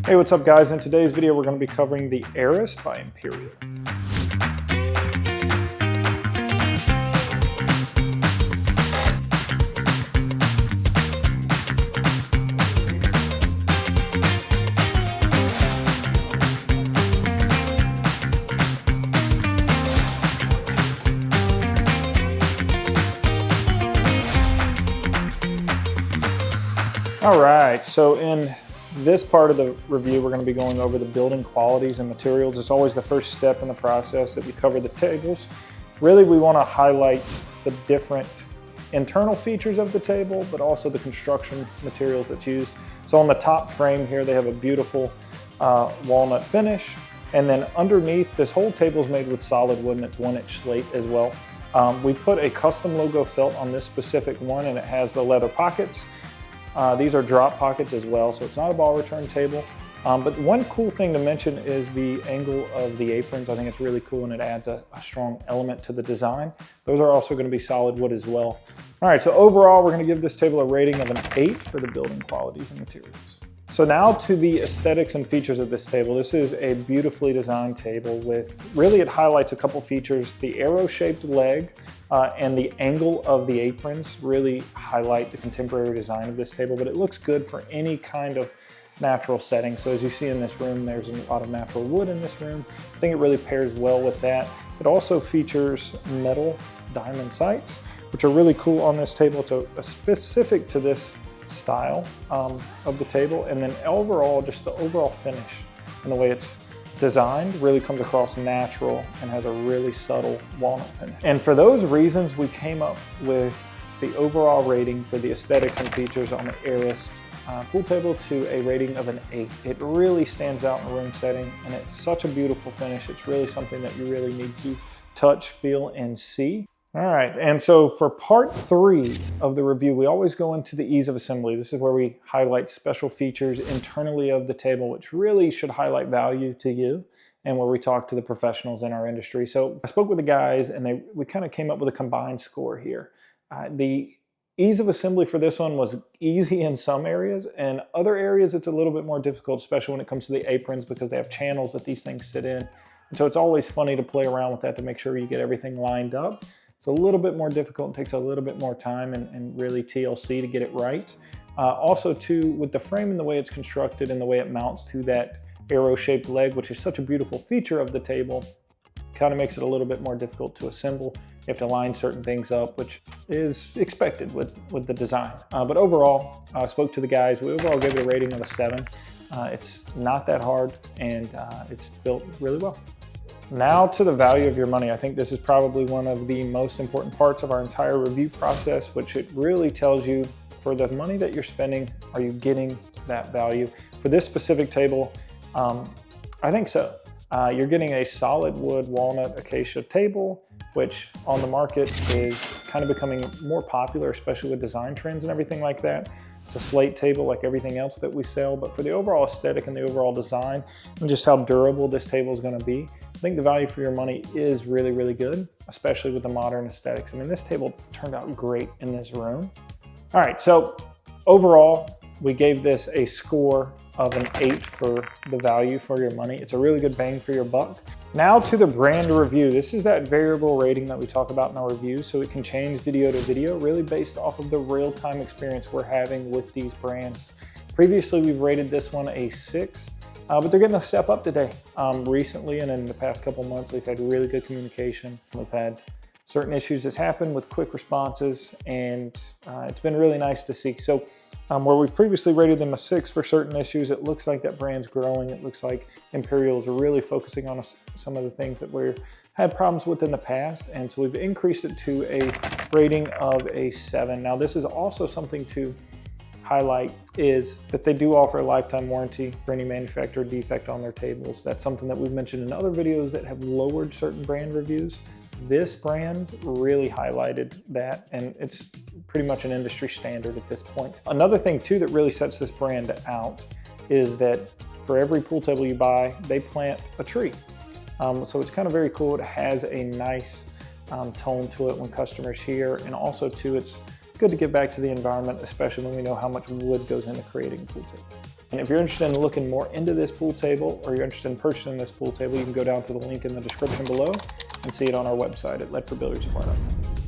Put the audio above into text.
Hey, what's up guys? In today's video, we're going to be covering the Aris by Imperial. All right, so in this part of the review, we're going to be going over the building qualities and materials. It's always the first step in the process that we cover the tables. Really, we want to highlight the different internal features of the table, but also the construction materials that's used. So on the top frame here, they have a beautiful walnut finish. And then underneath, this whole table is made with solid wood and it's 1-inch slate as well. We put a custom logo felt on this specific one and it has the leather pockets. These are drop pockets as well, so it's not a ball return table. But one cool thing to mention is the angle of the aprons. I think it's really cool and it adds a strong element to the design. Those are also going to be solid wood as well. All right, so overall, we're going to give this table a rating of an 8 for the building qualities and materials. So now to the aesthetics and features of this table. This is a beautifully designed table with, really it highlights a couple features. The arrow-shaped leg and the angle of the aprons really highlight the contemporary design of this table, but it looks good for any kind of natural setting. So as you see in this room, there's a lot of natural wood in this room. I think it really pairs well with that. It also features metal diamond sights, which are really cool on this table. It's a specific to this style of the table, and then overall, just the overall finish and the way it's designed really comes across natural and has a really subtle walnut finish. And for those reasons, we came up with the overall rating for the aesthetics and features on the Aris pool table to a rating of an 8. It really stands out in a room setting and it's such a beautiful finish. It's really something that you really need to touch, feel, and see. All right, and so for part 3 of the review, we always go into the ease of assembly. This is where we highlight special features internally of the table, which really should highlight value to you, and where we talk to the professionals in our industry. So I spoke with the guys, and we kind of came up with a combined score here. The ease of assembly for this one was easy in some areas, and other areas it's a little bit more difficult, especially when it comes to the aprons, because they have channels that these things sit in. And so it's always funny to play around with that to make sure you get everything lined up. It's a little bit more difficult and takes a little bit more time and really TLC to get it right. Also too, with the frame and the way it's constructed and the way it mounts to that arrow-shaped leg, which is such a beautiful feature of the table, kind of makes it a little bit more difficult to assemble. You have to line certain things up, which is expected with the design. But overall, I spoke to the guys. We overall gave it a rating of a 7. It's not that hard and it's built really well. Now to the value of your money. I think this is probably one of the most important parts of our entire review process, which it really tells you for the money that you're spending, are you getting that value? For this specific table, I think so. You're getting a solid wood walnut acacia table, which on the market is kind of becoming more popular, especially with design trends and everything like that. It's a slate table like everything else that we sell, but for the overall aesthetic and the overall design and just how durable this table is going to be, I think the value for your money is really, really good, especially with the modern aesthetics. I mean, this table turned out great in this room. All right, so overall, we gave this a score of an 8 for the value for your money. It's a really good bang for your buck. Now to the brand review. This is that variable rating that we talk about in our reviews, so it can change video to video, really based off of the real-time experience we're having with these brands. Previously, we've rated this one a 6, but they're getting a step up today. Recently and in the past couple months, we've had really good communication. We've had certain issues that's happened with quick responses, and it's been really nice to see. So where we've previously rated them a 6 for certain issues, it looks like that brand's growing. It looks like Imperials are really focusing on some of the things that we've had problems with in the past, and so we've increased it to a rating of a 7. Now this is also something to highlight, is that they do offer a lifetime warranty for any manufacturer defect on their tables. That's something that we've mentioned in other videos that have lowered certain brand reviews. This brand really highlighted that, and it's pretty much an industry standard at this point. Another thing too that really sets this brand out is that for every pool table you buy, they plant a tree. So it's kind of very cool. It has a nice tone to it when customers hear, and also too, it's good to give back to the environment, especially when we know how much wood goes into creating a pool table. And if you're interested in looking more into this pool table, or you're interested in purchasing this pool table, you can go down to the link in the description below and see it on our website at ledfordbilliardssupply.com.